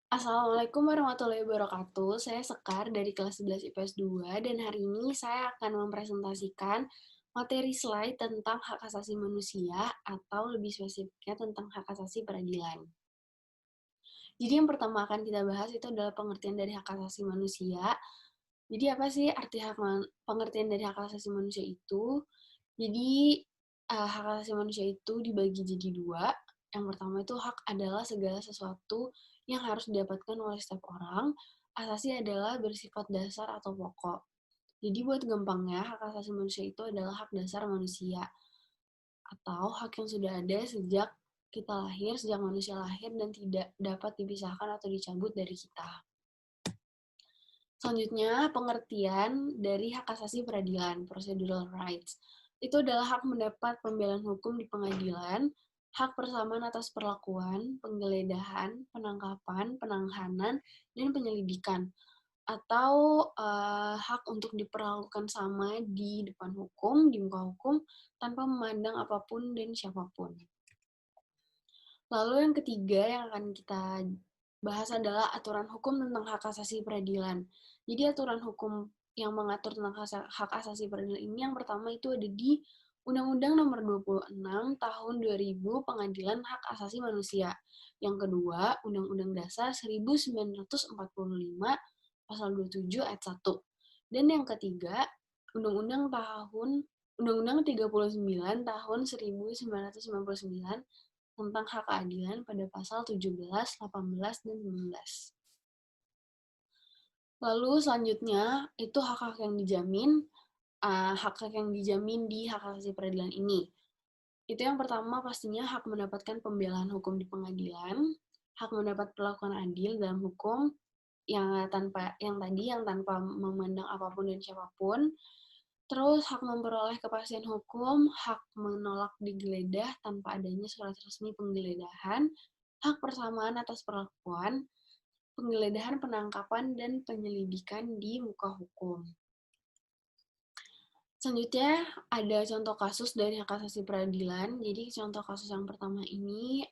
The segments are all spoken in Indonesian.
Assalamualaikum warahmatullahi wabarakatuh. Saya Sekar dari kelas 11 IPS 2 dan hari ini saya akan mempresentasikan materi slide tentang hak asasi manusia atau lebih spesifiknya tentang hak asasi peradilan. Jadi yang pertama akan kita bahas itu adalah pengertian dari hak asasi manusia. Jadi apa sih arti pengertian dari hak asasi manusia itu? Jadi hak asasi manusia itu dibagi jadi dua. Yang pertama itu hak adalah segala sesuatu yang harus didapatkan oleh setiap orang. Asasi adalah bersifat dasar atau pokok. Jadi buat gampangnya, hak asasi manusia itu adalah hak dasar manusia atau hak yang sudah ada sejak kita lahir, sejak manusia lahir dan tidak dapat dipisahkan atau dicabut dari kita. Selanjutnya, pengertian dari hak asasi peradilan, procedural rights. Itu adalah hak mendapat pembelaan hukum di pengadilan, hak persamaan atas perlakuan, penggeledahan, penangkapan, penahanan, dan penyelidikan. Atau hak untuk diperlakukan sama di depan hukum, di muka hukum, tanpa memandang apapun dan siapapun. Lalu yang ketiga yang akan kita bahas adalah aturan hukum tentang hak asasi peradilan. Jadi aturan hukum yang mengatur tentang hak asasi peradilan ini yang pertama itu ada di Undang-Undang Nomor 26 Tahun 2000 Pengadilan Hak Asasi Manusia. Yang kedua, Undang-Undang Dasar 1945 Pasal 27 ayat 1. Dan yang ketiga, Undang-Undang 39 Tahun 1999 tentang hak keadilan pada pasal 17, 18, dan 19. Lalu selanjutnya itu hak-hak yang dijamin, hak-hak yang dijamin di hak asasi peradilan ini. Itu yang pertama pastinya hak mendapatkan pembelaan hukum di pengadilan, hak mendapat perlakuan adil dalam hukum yang tanpa memandang apapun dan siapapun. Terus hak memperoleh kepastian hukum, hak menolak digeledah tanpa adanya surat resmi penggeledahan, hak persamaan atas perlakuan, penggeledahan, penangkapan, dan penyelidikan di muka hukum. Selanjutnya ada contoh kasus dari hak asasi peradilan. Jadi contoh kasus yang pertama ini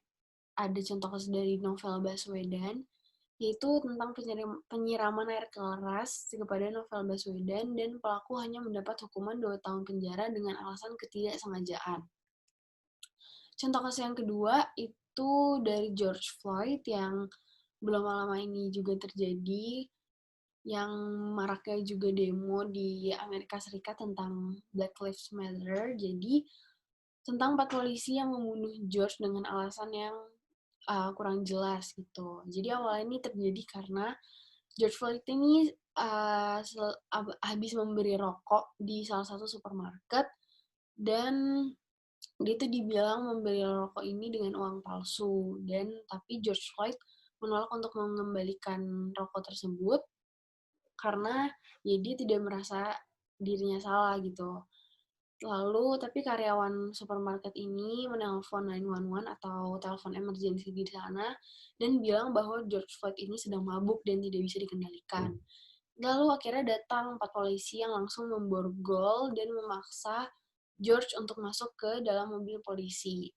ada contoh kasus dari Novel Baswedan, yaitu tentang penyiraman air keras kepada Novel Baswedan dan pelaku hanya mendapat hukuman 2 tahun penjara dengan alasan ketidaksengajaan. Contoh kasus yang kedua itu dari George Floyd yang belum lama ini juga terjadi, yang maraknya juga demo di Amerika Serikat tentang Black Lives Matter. Jadi tentang 4 polisi yang membunuh George dengan alasan yang kurang jelas gitu. Jadi awalnya ini terjadi karena George Floyd ini habis memberi rokok di salah satu supermarket dan dia tuh dibilang membeli rokok ini dengan uang palsu dan tapi George Floyd menolak untuk mengembalikan rokok tersebut karena ya dia tidak merasa dirinya salah gitu. Lalu tapi karyawan supermarket ini menelpon 911 atau telepon emergency di sana dan bilang bahwa George Floyd ini sedang mabuk dan tidak bisa dikendalikan. Lalu akhirnya datang 4 polisi yang langsung memborgol dan memaksa George untuk masuk ke dalam mobil polisi.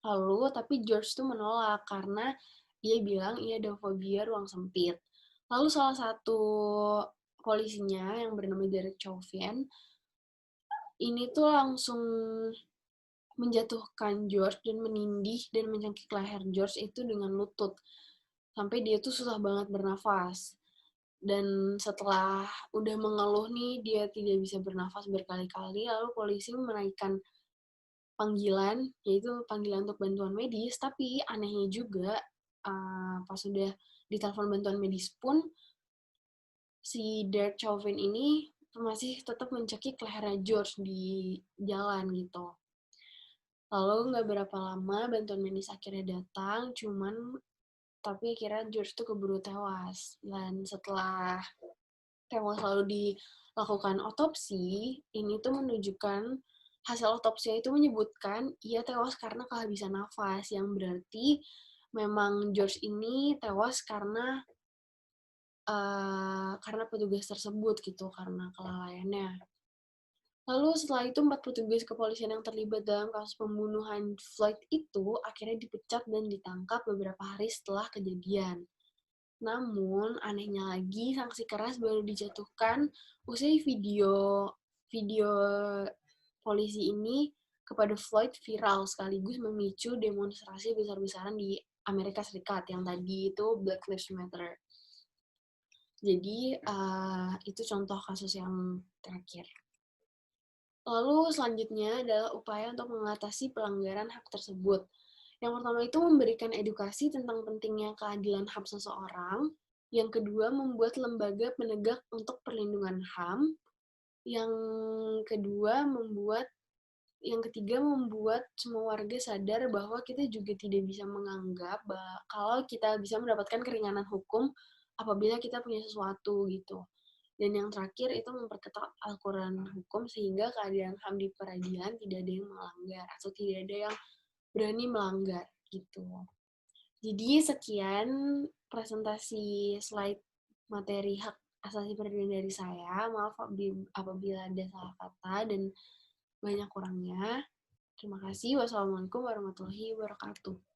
Lalu, tapi George tuh menolak karena dia bilang ia ada fobia ruang sempit. Lalu salah satu polisinya yang bernama Derek Chauvin ini tuh langsung menjatuhkan George dan menindih dan mencengkik leher George itu dengan lutut. Sampai dia tuh susah banget bernafas. Dan setelah udah mengeluh nih, dia tidak bisa bernafas berkali-kali, lalu polisi menaikkan panggilan, yaitu panggilan untuk bantuan medis, tapi anehnya juga, pas sudah ditelepon bantuan medis pun, si Derek Chauvin ini masih tetap mencekik lehernya George di jalan gitu. Lalu nggak berapa lama bantuan medis akhirnya datang, tapi akhirnya George tuh keburu tewas. Dan setelah tewas lalu dilakukan otopsi, ini tuh menunjukkan hasil otopsi itu menyebutkan ia tewas karena kehabisan nafas, yang berarti memang George ini tewas karena petugas tersebut gitu, karena kelalaiannya. Lalu setelah itu 4 petugas kepolisian yang terlibat dalam kasus pembunuhan Floyd itu akhirnya dipecat dan ditangkap beberapa hari setelah kejadian. Namun, anehnya lagi, sanksi keras baru dijatuhkan usai video video polisi ini kepada Floyd viral sekaligus memicu demonstrasi besar-besaran di Amerika Serikat yang tadi itu Black Lives Matter. Jadi, itu contoh kasus yang terakhir. Lalu selanjutnya adalah upaya untuk mengatasi pelanggaran hak tersebut. Yang pertama itu memberikan edukasi tentang pentingnya keadilan HAM seseorang. Yang kedua, membuat lembaga penegak untuk perlindungan HAM. Yang kedua, yang ketiga, membuat semua warga sadar bahwa kita juga tidak bisa menganggap bahwa kalau kita bisa mendapatkan keringanan hukum apabila kita punya sesuatu gitu. Dan yang terakhir itu memperketat aturan hukum sehingga keadilan HAM di peradilan tidak ada yang melanggar atau tidak ada yang berani melanggar gitu. Jadi sekian presentasi slide materi hak asasi perlindungan dari saya. Maaf apabila ada salah kata dan banyak kurangnya. Terima kasih. Wassalamualaikum warahmatullahi wabarakatuh.